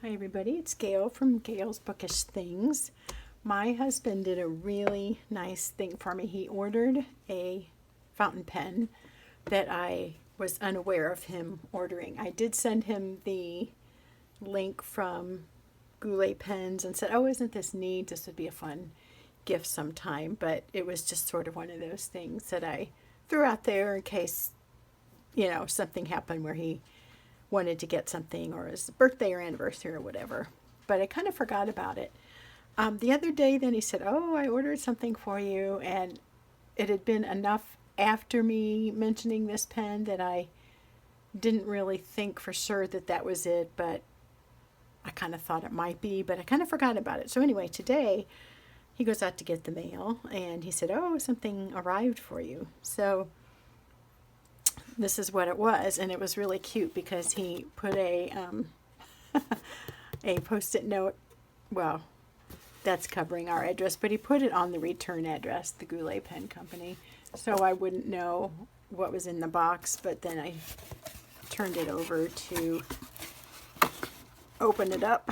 Hi everybody, it's Gail from Gail's Bookish Things. My husband did a really nice thing for me. He ordered a fountain pen that I was unaware of him ordering. I did send him the link from Goulet Pens and said, oh, isn't this neat? This would be a fun gift sometime. But it was just sort of one of those things that I threw out there in case, something happened where he wanted to get something or his birthday or anniversary or whatever. But I kind of forgot about it. The other day, then he said, oh, I ordered something for you. And it had been enough after me mentioning this pen that I didn't really think for sure that that was it. But I kind of thought it might be, but I kind of forgot about it. So anyway, today he goes out to get the mail and he said, oh, something arrived for you. So this is what it was, and it was really cute because he put a a post-it note. Well, that's covering our address, but he put it on the return address, the Goulet Pen Company, so I wouldn't know what was in the box. But then I turned it over to open it up,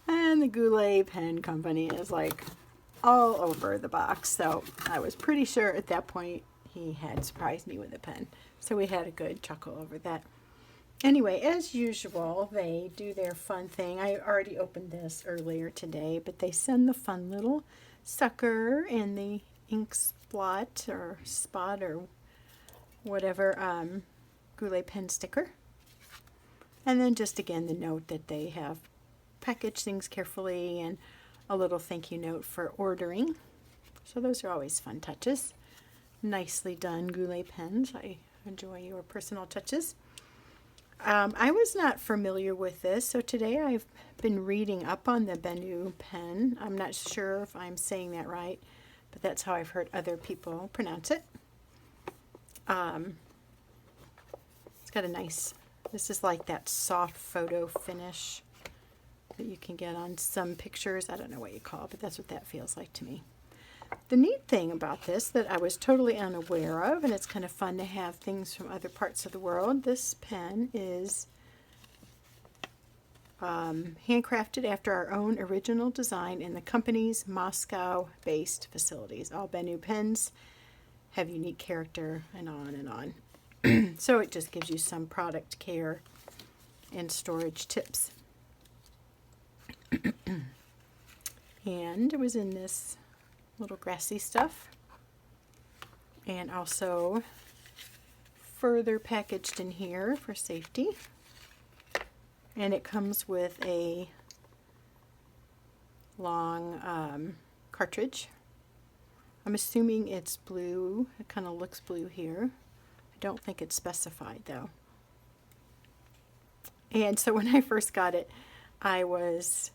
and the Goulet Pen Company is like all over the box. So I was pretty sure at that point he had surprised me with a pen. So we had a good chuckle over that. Anyway, as usual, they do their fun thing. I already opened this earlier today, but they send the fun little sucker and the ink spot or whatever Goulet pen sticker. And then just again the note that they have packaged things carefully and a little thank you note for ordering. So those are always fun touches. Nicely done, Goulet pens. I enjoy your personal touches. I was not familiar with this, so today I've been reading up on the Benu pen. I'm not sure if I'm saying that right, but that's how I've heard other people pronounce it. It's got a nice, this is like that soft photo finish that you can get on some pictures. I don't know what you call it, but that's what that feels like to me. The neat thing about this that I was totally unaware of, and it's kind of fun to have things from other parts of the world, this pen is handcrafted after our own original design in the company's Moscow-based facilities. All Benu pens have unique character, and on and on. So it just gives you some product care and storage tips. And it was in this little grassy stuff, and also further packaged in here for safety. And it comes with a long cartridge. I'm assuming it's blue. It kind of looks blue here. I don't think it's specified though. And so when I first got it, I was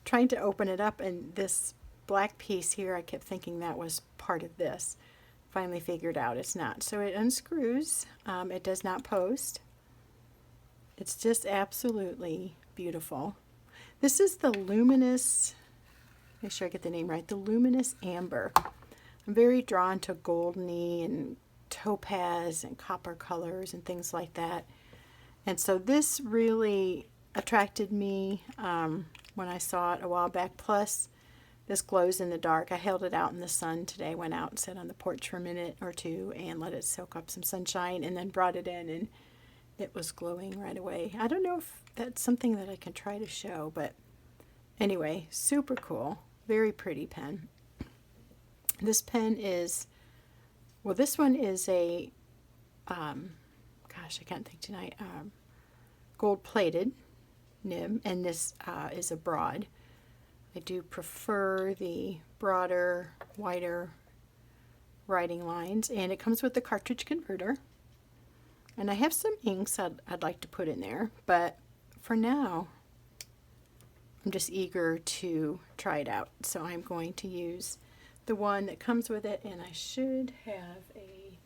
trying to open it up, and this black piece here, I kept thinking that was part of this. Finally figured out it's not. So it unscrews. It does not post. It's just absolutely beautiful. This is the Luminous, make sure I get the name right, the Luminous Amber. I'm very drawn to goldeny and topaz and copper colors and things like that. And so this really attracted me when I saw it a while back. Plus, this glows in the dark. I held it out in the sun today, went out and sat on the porch for a minute or two and let it soak up some sunshine, and then brought it in and it was glowing right away. I don't know if that's something that I can try to show, but anyway, super cool. Very pretty pen. This pen is, well, this one is a, gosh, I can't think tonight, gold-plated nib, and this is a broad. I do prefer the broader, wider writing lines, and it comes with the cartridge converter. And I have some inks I'd like to put in there, but for now, I'm just eager to try it out. So I'm going to use the one that comes with it, and I should have a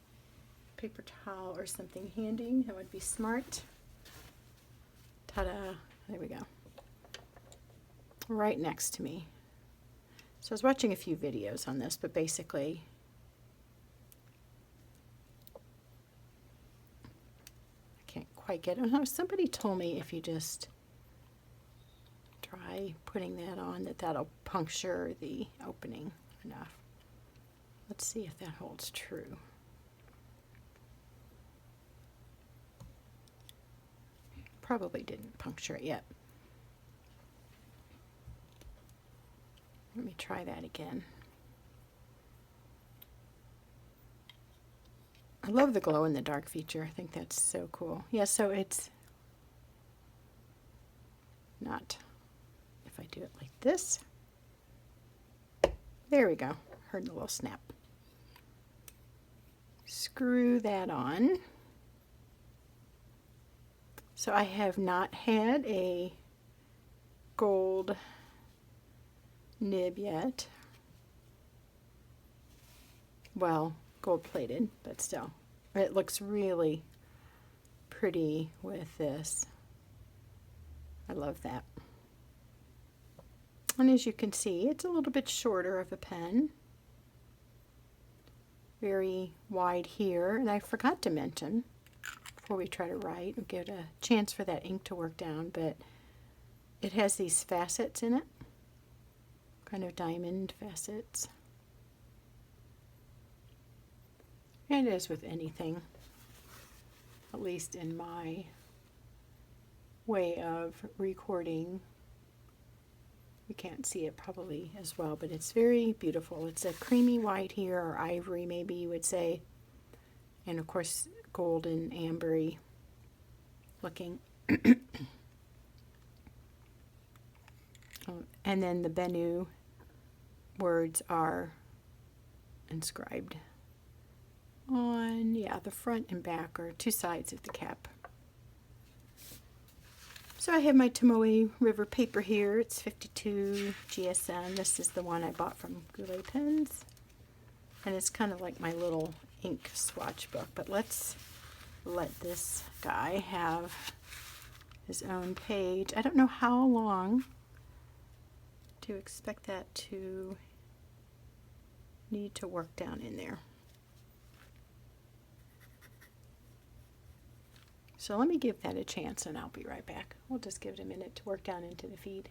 paper towel or something handy. That would be smart. Ta-da! There we go. Right next to me. So I was watching a few videos on this, but basically I can't quite get it. Oh, somebody told me if you just try putting that on, that'll puncture the opening enough. Let's see if that holds true. Probably didn't puncture it yet. Let me try that again. I love the glow in the dark feature. I think that's so cool. Yeah, so it's not, if I do it like this, there we go. Heard the little snap. Screw that on. So I have not had a gold nib yet. Well, gold plated, but still. It looks really pretty with this. I love that. And as you can see, it's a little bit shorter of a pen. Very wide here. And I forgot to mention, before we try to write, we'll give it a chance for that ink to work down, but it has these facets in it. Kind of diamond facets. And it is with anything, at least in my way of recording. You can't see it probably as well, but it's very beautiful. It's a creamy white here, or ivory maybe you would say, and of course golden ambery looking. And then the Benu words are inscribed on, yeah, the front and back, or two sides of the cap. So I have my Tomoe River paper here. It's 52 GSM. This is the one I bought from Goulet Pens. And it's kind of like my little ink swatch book. But let's let this guy have his own page. I don't know how long to expect that to need to work down in there. So let me give that a chance and I'll be right back. We'll just give it a minute to work down into the feed.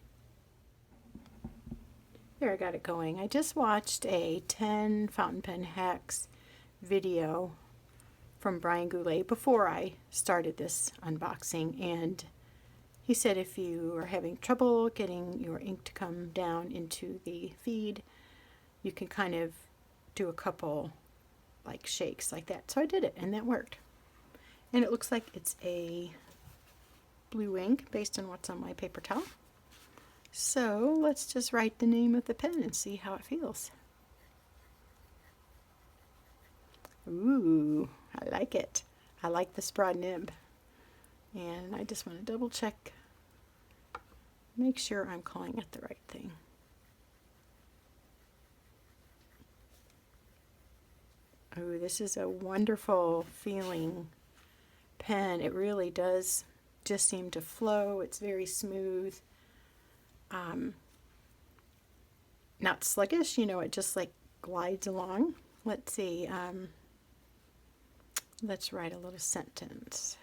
There, I got it going. I just watched a 10 fountain pen hacks video from Brian Goulet before I started this unboxing, and he said if you are having trouble getting your ink to come down into the feed, you can kind of do a couple like shakes like that. So I did it and that worked. And it looks like it's a blue ink based on what's on my paper towel. So let's just write the name of the pen and see how it feels. Ooh, I like it. I like this broad nib. And I just want to double check, make sure I'm calling it the right thing. Oh, this is a wonderful feeling pen. It really does just seem to flow. It's very smooth. Not sluggish, you know, it just like glides along. Let's see. Let's write a little sentence.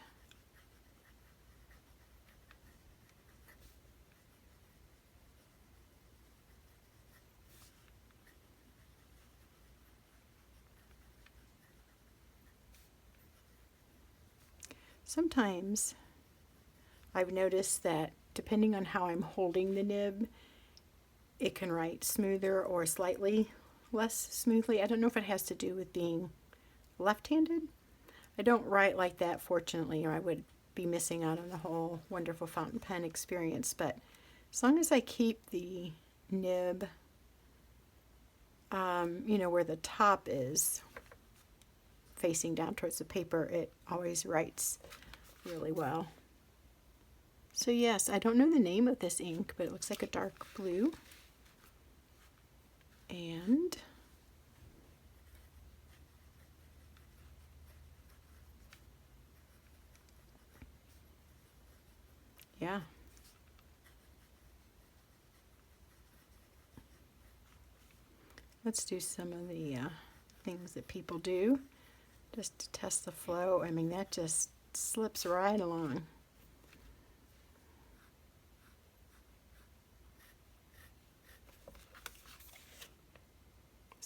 Sometimes I've noticed that depending on how I'm holding the nib, it can write smoother or slightly less smoothly. I don't know if it has to do with being left-handed. I don't write like that, fortunately, or I would be missing out on the whole wonderful fountain pen experience. But as long as I keep the nib, you know, where the top is facing down towards the paper, it always writes really well. So yes, I don't know the name of this ink, but it looks like a dark blue. And yeah. Let's do some of the things that people do just to test the flow. I mean, that just slips right along.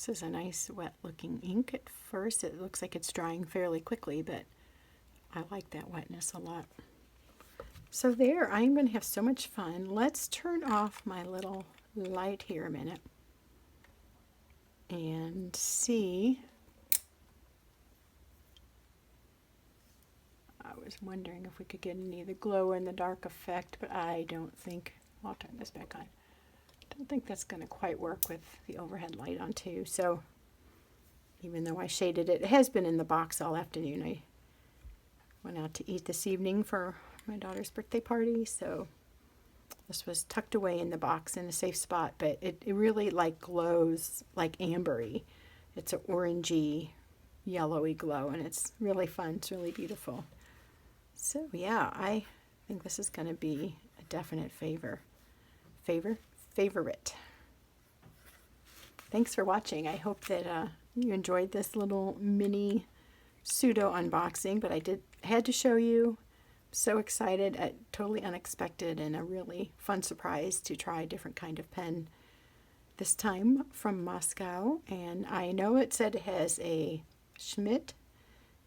This is a nice wet looking ink at first. It looks like it's drying fairly quickly, but I like that wetness a lot. So there, I'm going to have so much fun. Let's turn off my little light here a minute and see. I was wondering if we could get any of the glow in the dark effect, but I don't think. I'll turn this back on. I don't think that's going to quite work with the overhead light on too. So even though I shaded it, it has been in the box all afternoon. I went out to eat this evening for my daughter's birthday party, so this was tucked away in the box in a safe spot, but it really like glows like ambery. It's an orangey, yellowy glow, and it's really fun. It's really beautiful. So yeah, I think this is going to be a definite favorite. Thanks for watching. I hope that you enjoyed this little mini pseudo unboxing, but I had to show you. So excited, totally unexpected, and a really fun surprise to try a different kind of pen. This time from Moscow, and I know it said it has a Schmidt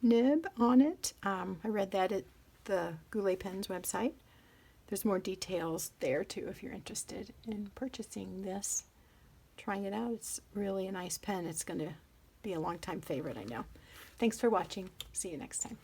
nib on it. I read that at the Goulet Pens website. There's more details there too if you're interested in purchasing this. Trying it out. It's really a nice pen. It's going to be a long-time favorite, I know. Thanks for watching. See you next time.